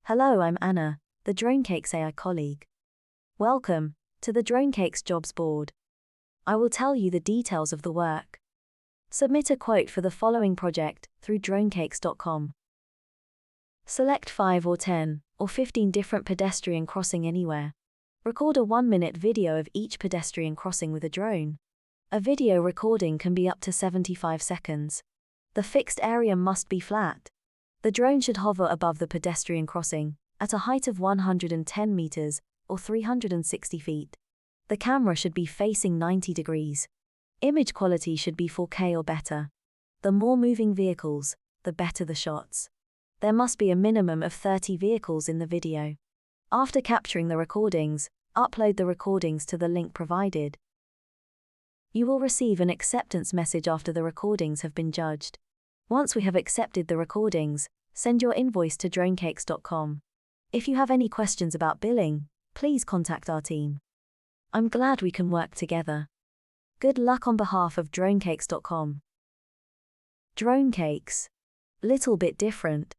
Hello, I'm Anna, the DroneCakes AI colleague. Welcome to the DroneCakes jobs board. I will tell you the details of the work. Submit a quote for the following project through DroneCakes.com. Select 5 or 10 or 15 different pedestrian crossing anywhere. Record a 1-minute video of each pedestrian crossing with a drone. A video recording can be up to 75 seconds. The fixed area must be flat. The drone should hover above the pedestrian crossing at a height of 110 meters or 360 feet. The camera should be facing 90 degrees. Image quality should be 4K or better. The more moving vehicles, the better the shots. There must be a minimum of 30 vehicles in the video. After capturing the recordings, upload the recordings to the link provided. You will receive an acceptance message after the recordings have been judged. Once we have accepted the recordings, send your invoice to DroneCakes.com. If you have any questions about billing, please contact our team. I'm glad we can work together. Good luck on behalf of DroneCakes.com. DroneCakes. Little bit different.